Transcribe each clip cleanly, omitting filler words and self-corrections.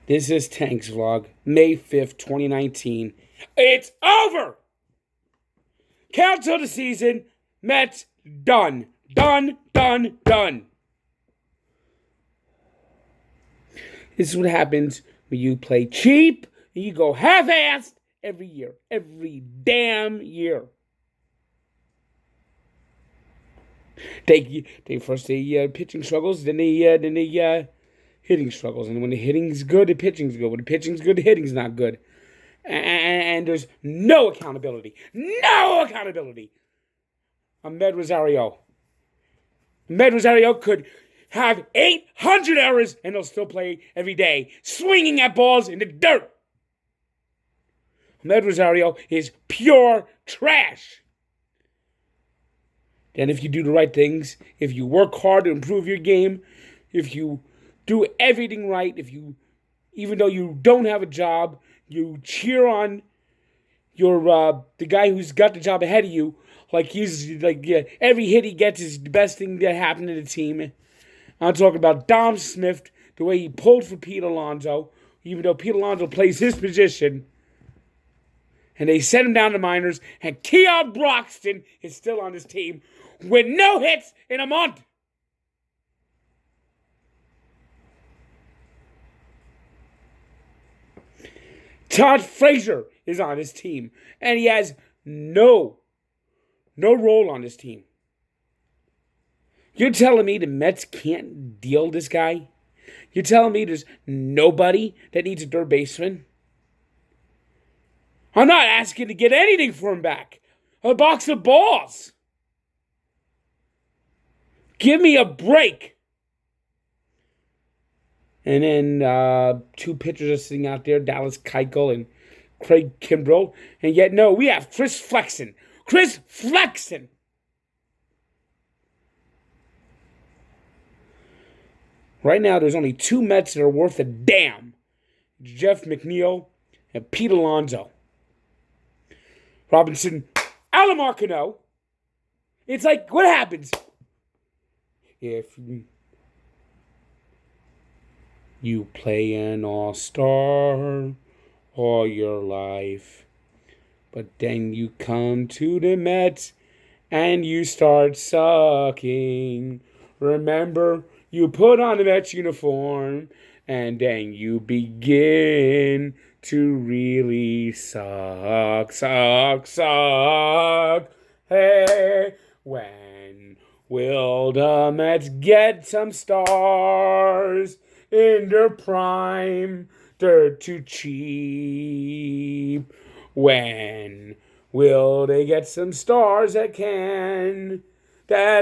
This is Tank's Vlog, May 5th, 2019. It's over! Cancel the season. Mets done. Done, done, done. This is what happens when you play cheap and you go half-assed every year. Every damn year. They first pitching struggles, then they hitting struggles, and when the hitting's good, the pitching's good. When the pitching's good, the hitting's not good, and there's no accountability. No accountability. Med Rosario could have 800 errors, and they'll still play every day, swinging at balls in the dirt. Med Rosario is pure trash. And if you do the right things, if you work hard to improve your game, if you do everything right, even though you don't have a job, you cheer on the guy who's got the job ahead of you, every hit he gets is the best thing that happened to the team. I'm talking about Dom Smith, the way he pulled for Pete Alonso, even though Pete Alonso plays his position. And they sent him down to minors, and Keon Broxton is still on his team with no hits in a month. Todd Frazier is on his team, and he has no role on his team. You're telling me the Mets can't deal this guy? You're telling me there's nobody that needs a third baseman? I'm not asking to get anything for him back. A box of balls. Give me a break. And then two pitchers are sitting out there, Dallas Keuchel and Craig Kimbrell. And yet, no, we have Chris Flexen. Chris Flexen. Right now, there's only two Mets that are worth a damn. Jeff McNeil and Pete Alonso. Robinson, Alomar Cano. It's like, what happens if you play an all-star all your life, but then you come to the Mets and you start sucking? Remember, you put on the Mets uniform and then you begin to really suck. Hey, when will the Mets get some stars in their prime? They're too cheap. When will they get some stars that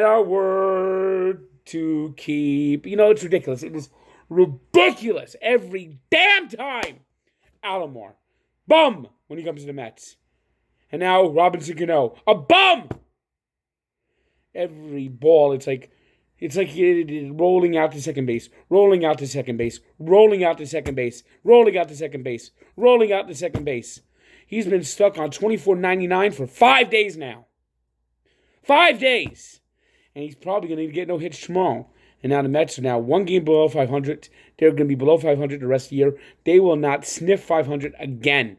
are worth to keep? You know, it's ridiculous. It is ridiculous every damn time. Alomar, bum when he comes to the Mets. And now Robinson Cano, a bum. Every ball, it's like rolling out to second base, rolling out to second base, rolling out to second base, rolling out to second base, rolling out to second base. He's been stuck on 24.99 for 5 days now. 5 days. And he's probably going to get no hits tomorrow. And now the Mets are now one game below 500. They're going to be below 500 the rest of the year. They will not sniff 500 again.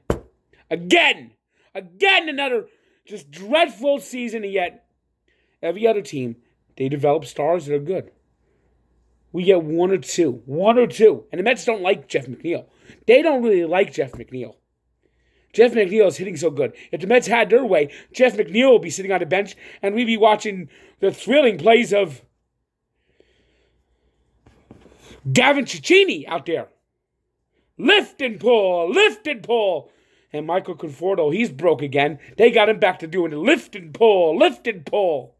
Again! Another just dreadful season. And yet, every other team, they develop stars that are good. We get one or two. And the Mets don't like Jeff McNeil. They don't really like Jeff McNeil. Jeff McNeil is hitting so good. If the Mets had their way, Jeff McNeil will be sitting on the bench, and we'd be watching the thrilling plays of Gavin Cecchini out there. Lift and pull. And Michael Conforto, he's broke again. They got him back to doing the lift and pull.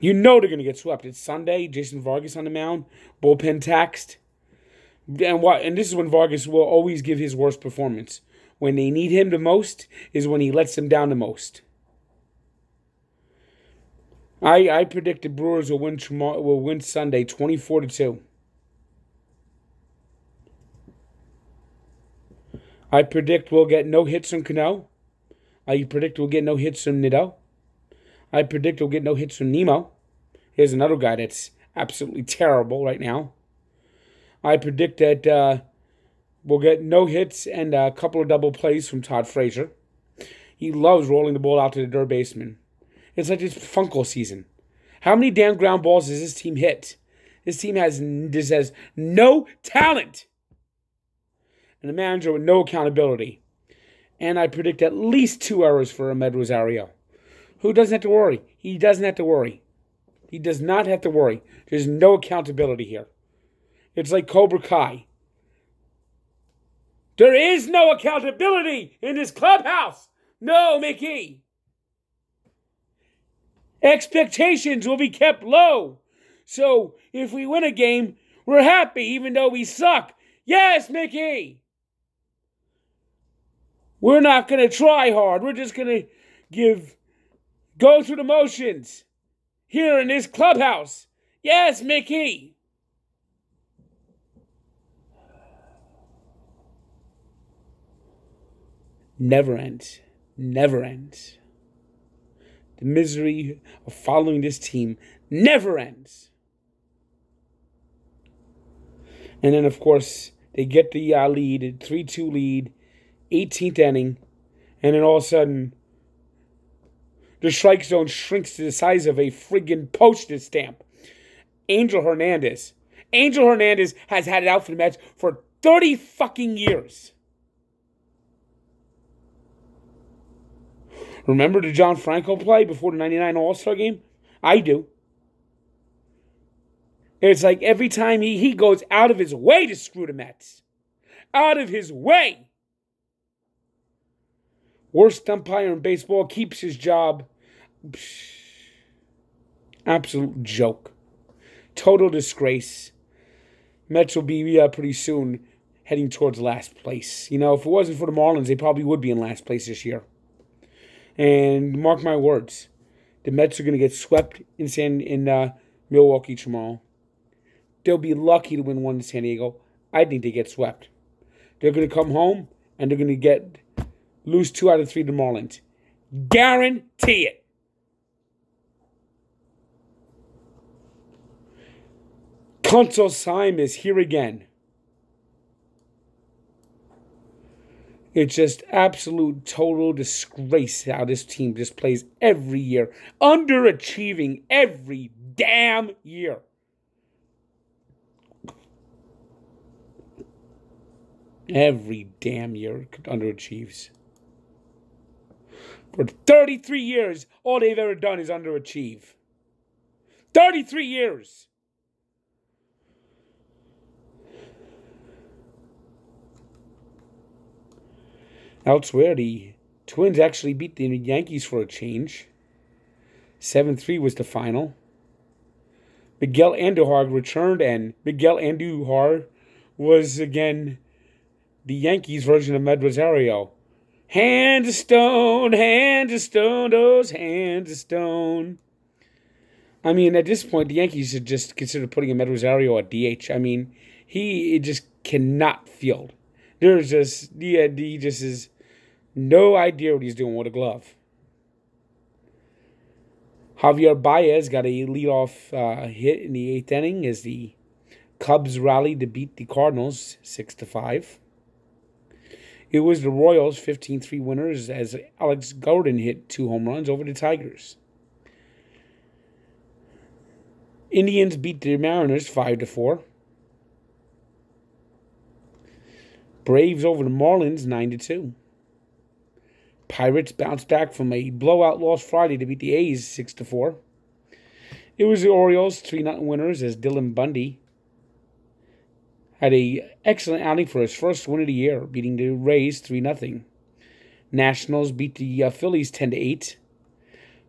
You know they're going to get swept. It's Sunday. Jason Vargas on the mound. Bullpen taxed. And this is when Vargas will always give his worst performance. When they need him the most is when he lets them down the most. I predict the Brewers will win Sunday 24-2. I predict we'll get no hits from Cano. I predict we'll get no hits from Nido. I predict we'll get no hits from Nemo. Here's another guy that's absolutely terrible right now. I predict that we'll get no hits and a couple of double plays from Todd Frazier. He loves rolling the ball out to the third baseman. It's like it's Funko season. How many damn ground balls does this team hit? This team has no talent. And a manager with no accountability. And I predict at least 2 errors for Amed Rosario. Who doesn't have to worry? He doesn't have to worry. He does not have to worry. There's no accountability here. It's like Cobra Kai. There is no accountability in this clubhouse. No, Mickey. Expectations will be kept low. So if we win a game, we're happy even though we suck. Yes, Mickey. We're not going to try hard. We're just going to go through the motions here in this clubhouse. Yes, Mickey. Never ends. Never ends. The misery of following this team never ends. And then, of course, they get the lead, 3-2 lead, 18th inning, and then all of a sudden, the strike zone shrinks to the size of a friggin' postage stamp. Angel Hernandez. Angel Hernandez has had it out for the Mets for 30 fucking years. Remember the John Franco play before the 99 All-Star game? I do. It's like every time he goes out of his way to screw the Mets. Out of his way. Worst umpire in baseball, keeps his job. Absolute joke. Total disgrace. Mets will be pretty soon heading towards last place. You know, if it wasn't for the Marlins, they probably would be in last place this year. And mark my words, the Mets are going to get swept in Milwaukee tomorrow. They'll be lucky to win one in San Diego. I think they get swept. They're going to come home and they're going to lose 2 out of 3 to the Marlins. Guarantee it. Consol is here again. It's just absolute total disgrace how this team just plays every year. Underachieving every damn year. Every damn year it underachieves. For 33 years, all they've ever done is underachieve. 33 years. Elsewhere, the Twins actually beat the Yankees for a change. 7-3 was the final. Miguel Andujar returned, and Miguel Andujar was, again, the Yankees version of Med Rosario. Hands of stone, those hands of stone. I mean, at this point, the Yankees should just consider putting a Med Rosario at DH. I mean, he just cannot field. There's just, he just is no idea what he's doing with a glove. Javier Baez got a leadoff hit in the 8th inning as the Cubs rallied to beat the Cardinals 6-5. It was the Royals 15-3 winners as Alex Gordon hit 2 home runs over the Tigers. Indians beat the Mariners 5-4. Braves over the Marlins 9-2. Pirates bounced back from a blowout loss Friday to beat the A's 6-4. It was the Orioles 3-0 winners as Dylan Bundy had an excellent outing for his first win of the year, beating the Rays 3-0. Nationals beat the Phillies 10-8.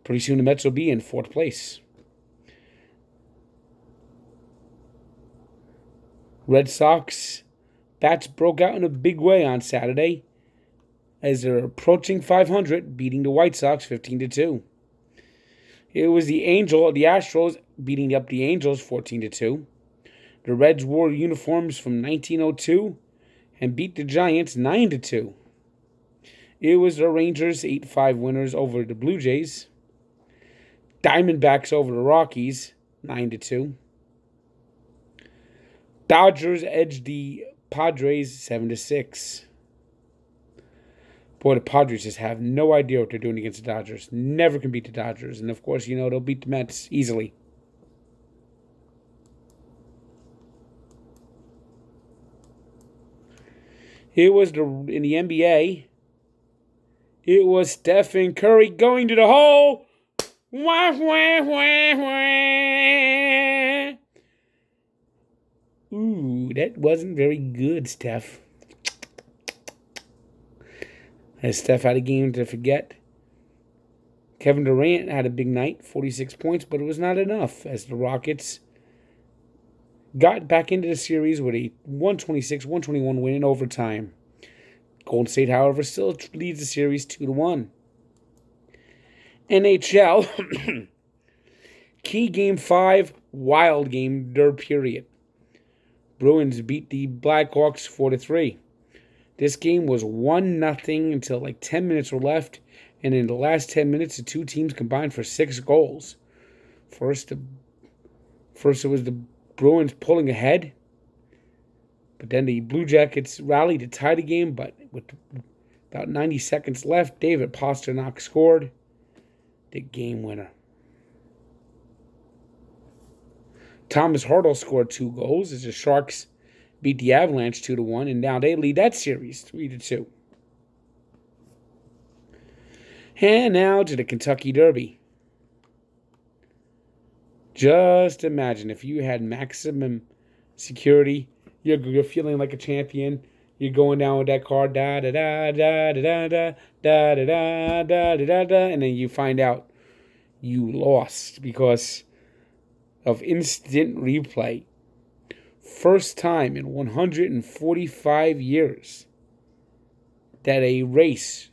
Pretty soon the Mets will be in 4th place. Red Sox bats broke out in a big way on Saturday as they're approaching 500, beating the White Sox 15-2. It was the Astros beating up the Angels 14-2. The Reds wore uniforms from 1902 and beat the Giants 9-2. It was the Rangers 8-5 winners over the Blue Jays. Diamondbacks over the Rockies 9-2. Dodgers edged the Padres 7-6. Boy, the Padres just have no idea what they're doing against the Dodgers. Never can beat the Dodgers. And, of course, they'll beat the Mets easily. It was in the NBA. It was Stephen Curry going to the hole. Wah, wah, wah, wah. Ooh, that wasn't very good, Steph. As Steph had a game to forget. Kevin Durant had a big night, 46 points, but it was not enough as the Rockets got back into the series with a 126-121 win in overtime. Golden State, however, still leads the series 2-1. NHL, key Game 5, wild game, third period. Bruins beat the Blackhawks 4-3. This game was 1-0 until like 10 minutes were left, and in the last 10 minutes, the two teams combined for 6 goals. First, it was the Bruins pulling ahead, but then the Blue Jackets rallied to tie the game, but with about 90 seconds left, David Pastrnak scored the game winner. Thomas Hertl scored 2 goals as the Sharks beat the Avalanche 2-1, and now they lead that series 3-2. And now to the Kentucky Derby. Just imagine if you had maximum security, you're feeling like a champion. You're going down with that car, da da da da da da da da da da da da, and then you find out you lost because of instant replay. First time in 145 years that a race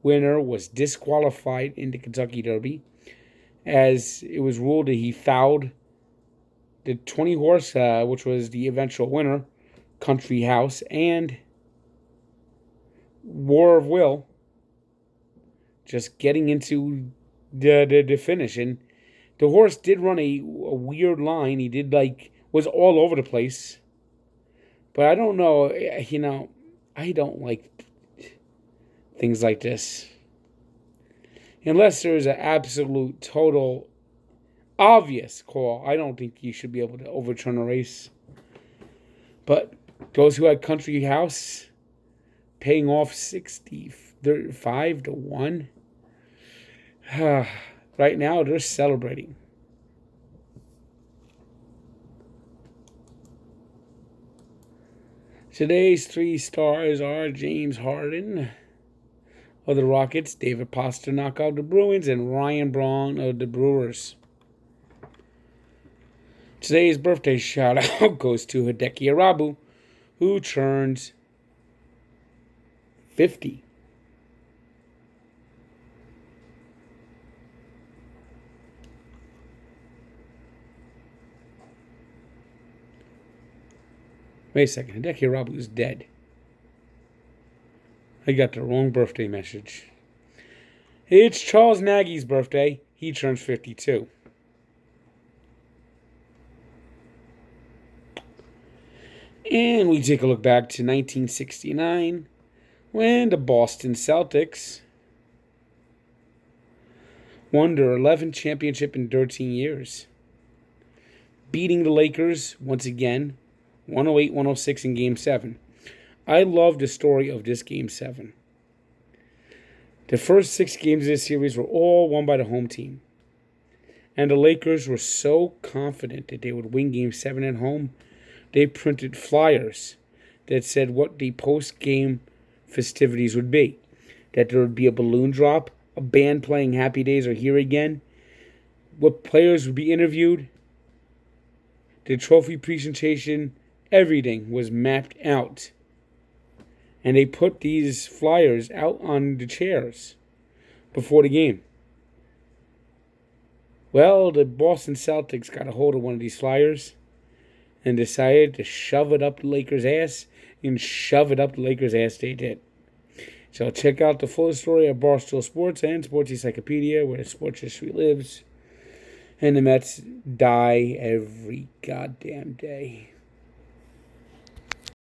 winner was disqualified in the Kentucky Derby, as it was ruled that he fouled the 20 horse, which was the eventual winner, Country House, and War of Will, just getting into the finish. And the horse did run a weird line. He did was all over the place. But I don't know, I don't like things like this. Unless there's an absolute, total, obvious call, I don't think you should be able to overturn a race. But those who had Country House paying off 65-1, right now they're celebrating. Today's 3 stars are James Harden of the Rockets, David Pastrnak of the Bruins, and Ryan Braun of the Brewers. Today's birthday shout-out goes to Hideki Arabu, who turns 50. Wait a second, Hideki Arabu is dead. I got the wrong birthday message. It's Charles Nagy's birthday. He turns 52. And we take a look back to 1969 when the Boston Celtics won their 11th championship in 13 years, beating the Lakers once again, 108-106 in Game 7. I love the story of this Game 7. The first 6 games of this series were all won by the home team. And the Lakers were so confident that they would win Game 7 at home, they printed flyers that said what the post-game festivities would be. That there would be a balloon drop, a band playing Happy Days Are Here Again, what players would be interviewed, the trophy presentation, everything was mapped out. And they put these flyers out on the chairs before the game. Well, the Boston Celtics got a hold of one of these flyers and decided to shove it up the Lakers' ass, and shove it up the Lakers' ass they did. So check out the full story of Barstool Sports and Sports Encyclopedia, where sports history lives. And the Mets die every goddamn day.